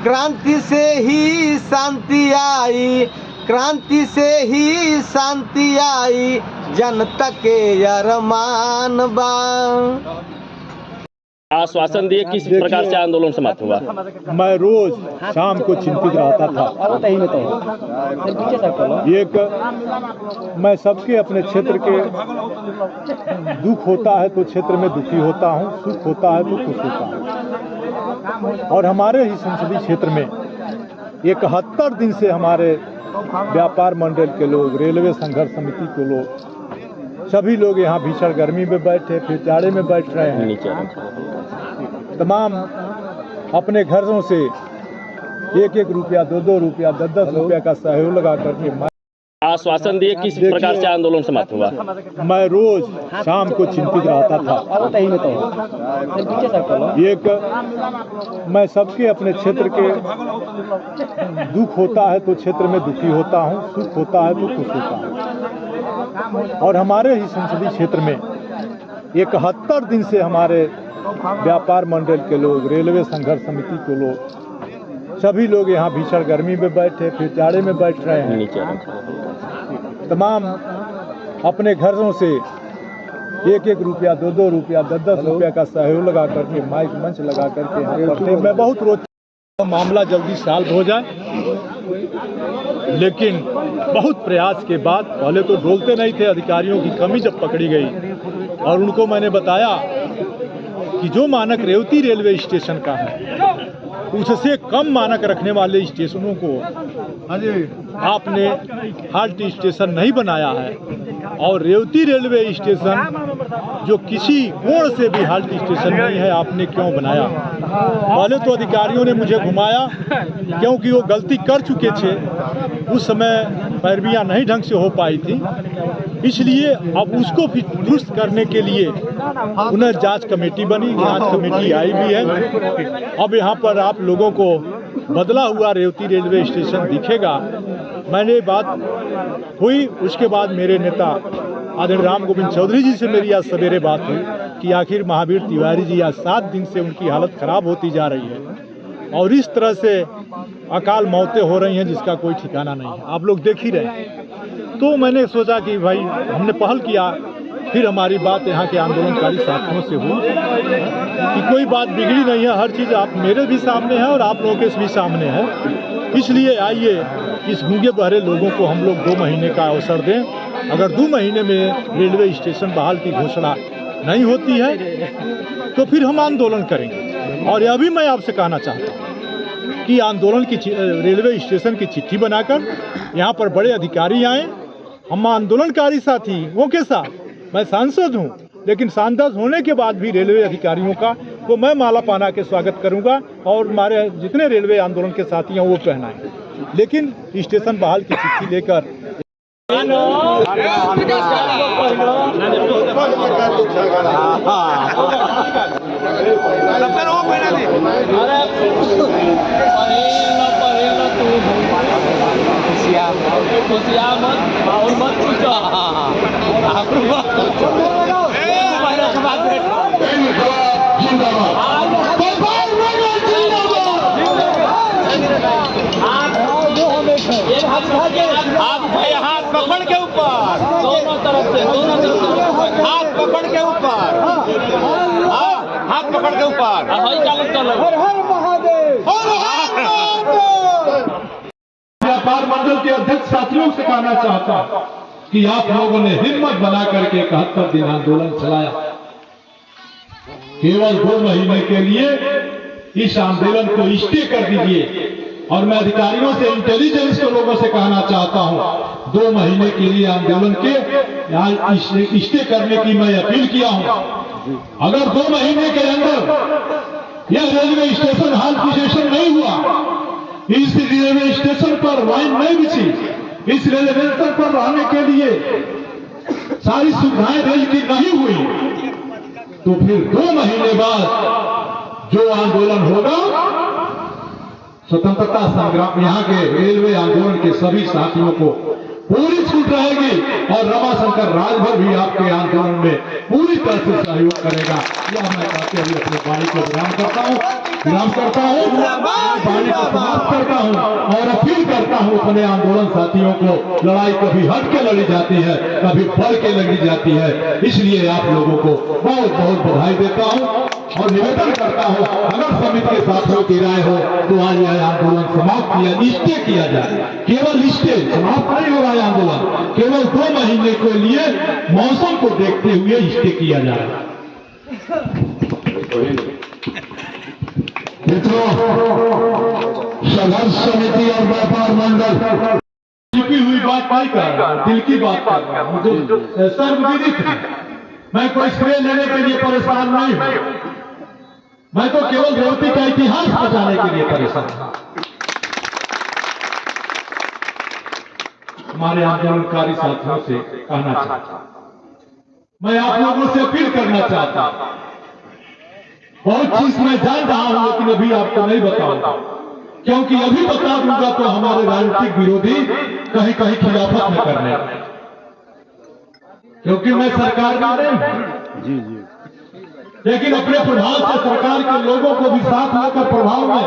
क्रांति से ही शांति आई, क्रांति से ही शांति आई, जनता के अरमान बा। आश्वासन दिए किस प्रकार से आंदोलन समाप्त हुआ? मैं रोज शाम को चिंतित रहता था। मैं सबके अपने क्षेत्र के दुख होता है तो क्षेत्र में दुखी होता हूँ, सुख होता है तो खुश होता हूँ। और हमारे ही संसदीय क्षेत्र में 71 दिन से हमारे व्यापार मंडल के लोग, रेलवे संघर्ष समिति के लोग, सभी लोग यहाँ भीषण गर्मी में बैठे, फिर जाड़े में बैठ रहे हैं। तमाम अपने घरों से 1-1 रुपया, 2-2 रुपया, 10-10 रुपया का सहयोग लगा करके आश्वासन दिए किस प्रकार से आंदोलन समाप्त हुआ? मैं रोज शाम को चिंतित रहता था। मैं सबके अपने क्षेत्र के दुख होता है तो क्षेत्र में दुखी होता हूँ, सुख होता है तो खुश होता हूँ। और हमारे ही संसदीय क्षेत्र में 71 दिन से हमारे व्यापार मंडल के लोग, रेलवे संघर्ष समिति के लोग, सभी लोग यहाँ भीषण गर्मी में बैठे, फिर जाड़े में बैठ रहे हैं। तमाम अपने घरों से 1-1 रुपया, 2-2 रुपया, 10-10 रुपया का सहयोग लगा करके, माइक मंच लगा करके यहाँ करते। मैं बहुत रोज मामला जल्दी सॉल्व हो जाए, लेकिन बहुत प्रयास के बाद, पहले तो डोलते नहीं थे, अधिकारियों की कमी जब पकड़ी गई और उनको मैंने बताया कि जो मानक रेवती रेलवे स्टेशन का है उससे कम मानक रखने वाले स्टेशनों को आपने हाल्ट स्टेशन नहीं बनाया है, और रेवती रेलवे स्टेशन जो किसी कोण से भी हाल्ट स्टेशन नहीं है, आपने क्यों बनाया? पहले तो अधिकारियों ने मुझे घुमाया, क्योंकि वो गलती कर चुके थे, उस समय पैरवियाँ नहीं ढंग से हो पाई थी, इसलिए अब उसको भी दुरुस्त करने के लिए उन्हें जांच कमेटी बनी, जांच कमेटी आई भी है। अब यहाँ पर आप लोगों को बदला हुआ रेवती रेलवे स्टेशन दिखेगा। मैंने बात हुई, उसके बाद मेरे नेता आदरणीय राम गोविंद चौधरी जी से मेरी आज सवेरे बात हुई कि आखिर महावीर तिवारी जी आज 7 दिन से उनकी हालत खराब होती जा रही है और इस तरह से अकाल मौतें हो रही हैं जिसका कोई ठिकाना नहीं है, आप लोग देख ही रहे हैं। तो मैंने सोचा कि भाई हमने पहल किया, फिर हमारी बात यहाँ के आंदोलनकारी साथियों से हुई कि कोई बात बिगड़ी नहीं है, हर चीज़ आप मेरे भी सामने है और आप लोगों के भी सामने है, इसलिए आइए इस गूंगे बहरे लोगों को हम लोग 2 महीने का अवसर दें। अगर 2 महीने में रेलवे स्टेशन बहाल की घोषणा नहीं होती है तो फिर हम आंदोलन करेंगे। और यह भी मैं आपसे कहना चाहता हूँ कि आंदोलन की रेलवे स्टेशन की चिट्ठी बनाकर यहाँ पर बड़े अधिकारी आए, हम आंदोलनकारी साथी वो के साथ, मैं सांसद हूँ, लेकिन सांसद होने के बाद भी रेलवे अधिकारियों का को मैं माला पहना के स्वागत करूँगा और हमारे जितने रेलवे आंदोलन के साथी हैं वो पहनाएंगे, लेकिन स्टेशन बहाल की चिट्ठी लेकर हाथ पकड़ के ऊपर, दोनों तरफ से, हाथ पकड़ के ऊपर, हाथ पकड़ के ऊपर। हर हर महादेव। व्यापार मंडल के अध्यक्ष साथियों से कहना चाहता हूं कि आप लोगों ने हिम्मत बना करके 71 दिन आंदोलन चलाया। केवल 2 महीने के लिए इस आंदोलन को स्टे कर दीजिए। और मैं अधिकारियों से, इंटेलिजेंस के लोगों से कहना चाहता हूं 2 महीने के लिए आंदोलन के स्टे करने की मैं अपील किया हूं। अगर 2 महीने के अंदर यह रेलवे स्टेशन हाल्ट स्टेशन नहीं हुआ, इस रेलवे स्टेशन पर लाइन नहीं बिछी, इस रेलवे स्टेशन पर रहने के लिए सारी सुविधाएं रेल की नहीं हुई, तो फिर 2 महीने बाद जो आंदोलन होगा, स्वतंत्रता संग्राम, यहाँ के रेलवे आंदोलन के सभी साथियों को पूरी छूट रहेगी और रमाशंकर राजभर भी आपके आंदोलन में पूरी तरह से सहयोग करेगा। यह मैं कहते हुए अपने वाणी को विराम करता हूँ। वाणी को समाप्त करता हूँ और अपील करता हूँ अपने आंदोलन साथियों को, लड़ाई कभी हट के लड़ी जाती है, कभी बढ़ के लड़ी जाती है। इसलिए आप लोगों को बहुत बहुत बधाई देता हूँ और निवेदन करता हूँ, अगर समिति के साथियों की राय हो तो आज यह आंदोलन समाप्त किया, निश्चय किया जाए। केवल निश्चय समाप्त नहीं हो रहा है आंदोलन, केवल 2 महीने के लिए मौसम को देखते हुए निश्चय किया जाए। मित्रों, संघर्ष समिति और व्यापार मंडल छिपी हुई बात नहीं कर रहा, दिल की बात कर रहा हूं, मुझे सर्वविदित है। मैं कोई श्रेय लेने के लिए परेशान नहीं हूं, मैं तो केवल रेवती का इतिहास बचाने के लिए परेशान हूं। हमारे आंदोलनकारी साथियों से कहना चाहता हूं, मैं आप लोगों से अपील करना चाहता हूं। बहुत चीज मैं जान रहा हूं लेकिन अभी आपको नहीं बताऊंगा, क्योंकि अभी बता दूंगा तो हमारे राजनीतिक विरोधी कहीं कहीं खिलाफत में करने, क्योंकि मैं सरकार में नहीं हूं, लेकिन अपने प्रभाव से सरकार के लोगों को भी साथ लेकर प्रभाव में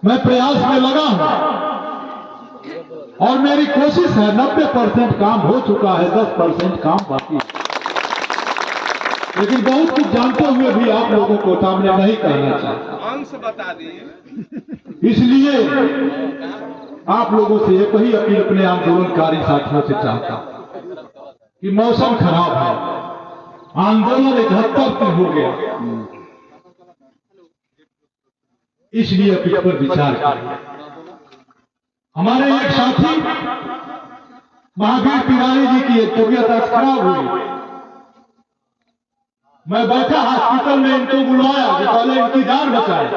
मैं प्रयास में लगा हूं और मेरी कोशिश है। 90% काम हो चुका है, 10% काम बाकी है, लेकिन बहुत कुछ जानते हुए भी आप लोगों को सामने नहीं कहना चाहता, अंश बता दिए। इसलिए आप लोगों से एक ही अपील अपने आंदोलनकारी साथियों से चाहता कि मौसम खराब है, आंदोलन 71 दिन हो गया, इसलिए इस पर विचार करें। हमारे एक साथी महावीर तिवारी जी की एक तबीयत आज खराब हुई, मैं बैठा हॉस्पिटल में इनको बुलवाया कि पहले इनकी जान बचाए।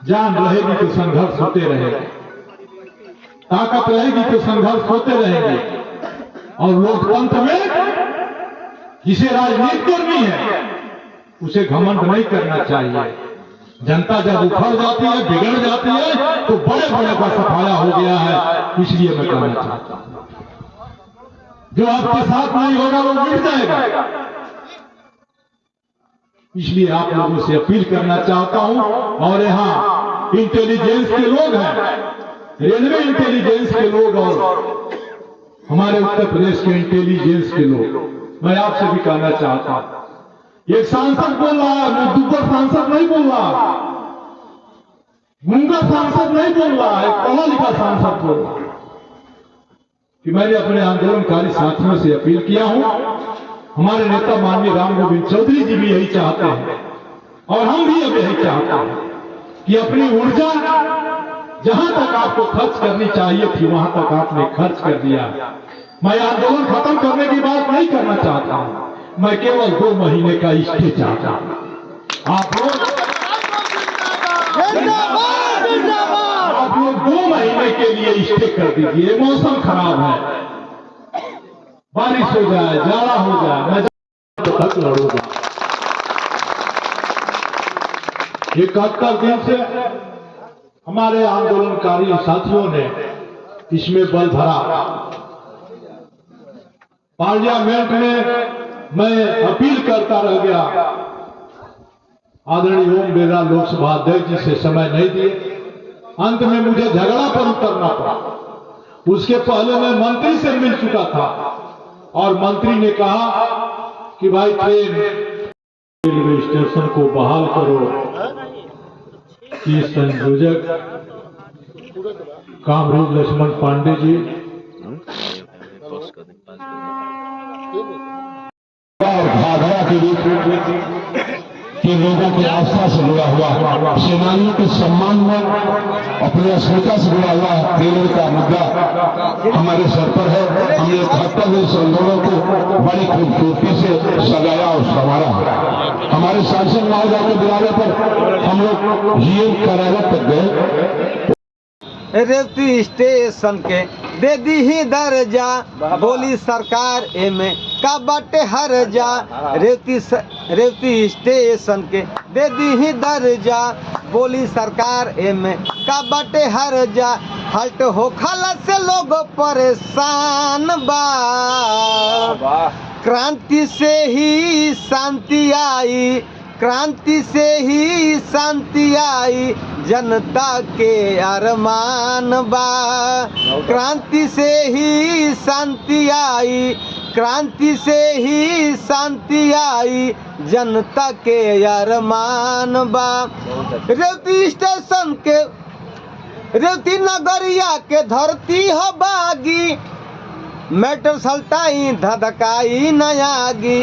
जान रहेगी तो संघर्ष होते रहेगा, ताकत रहेगी तो संघर्ष होते रहेंगे, और लोकतंत्र में जिसे राजनीति करनी है उसे घमंड नहीं करना चाहिए। जनता जब उखड़ जाती है, बिगड़ जाती है, तो बड़े बड़े का सफाया हो गया है। इसलिए मैं कहना चाहता हूं, जो आपके साथ नहीं होगा वो मिट जाएगा। इसलिए आप लोगों से अपील करना चाहता हूं, और यहाँ इंटेलिजेंस के लोग हैं, रेलवे इंटेलिजेंस के लोग और हमारे उत्तर प्रदेश के इंटेलिजेंस के लोग, मैं आपसे भी कहना चाहता हूं, एक सांसद बोल रहा है, मैं दुब्बर सांसद नहीं बोल रहा, गूंगा सांसद नहीं बोल रहा है, पढ़ा लिखा सांसद बोल रहा है कि मैंने अपने आंदोलनकारी साथियों से अपील किया हूं। हमारे नेता माननीय राम गोविंद चौधरी जी भी यही चाहते हैं और हम भी अब यही चाहते हैं कि अपनी ऊर्जा जहां तक आपको खर्च करनी चाहिए थी वहां तक आपने खर्च कर दिया। मैं आंदोलन खत्म करने की बात नहीं करना चाहता हूं, मैं केवल 2 महीने का स्टे चाहता हूं। आप लोग 2 महीने के लिए स्टे कर दीजिए। मौसम खराब है, बारिश हो जाए, जाड़ा हो जाए, मैं तक लड़ूंगा। 71 दिन से हमारे आंदोलनकारी साथियों ने इसमें बल भरा। पार्लियामेंट में मैं अपील करता रह गया, आदरणीय ओम बिरला लोकसभा अध्यक्ष जी से समय नहीं दिए, अंत में मुझे झगड़ा पर उतरना पड़ा। उसके पहले मैं मंत्री से मिल चुका था और मंत्री ने कहा कि भाई ट्रेन रेलवे स्टेशन को बहाल करो, कि संयोजक कामरूप लक्ष्मण पांडे जी और घाघरा के बीच के लोगों की आस्था से जुड़ा हुआ, सेनानियों के सम्मान में अपने अस्मिता से जुड़ा हुआ रेलवे का मुद्दा हमारे सर पर है। हमने 71 दिन से आंदोलन को बड़ी खूबसूरती से सजाया और संवारा। हमारे सांसद महोदय के बुलाने पर हम लोग जीएम कार्यालय तक गए। रेवती स्टेशन के दे दी ही दर्जा, बोली सरकार एमे का बाटे हर जा। रेवती स्टेशन के दे दी ही दर्जा, बोली सरकार एमे का बाटे हर जा। हल्ट हो खाला से लोग परेशान बा, क्रांति से ही शांति आई, क्रांति से ही शांति आई जनता के अरमान बा। क्रांति से ही शांति आई, क्रांति से ही शांति आई जनता के अरमान बा। रेवती स्टेशन के रेवती नगरिया के धरती हबागी, मेटर सल्टाई धधकाई नयागी।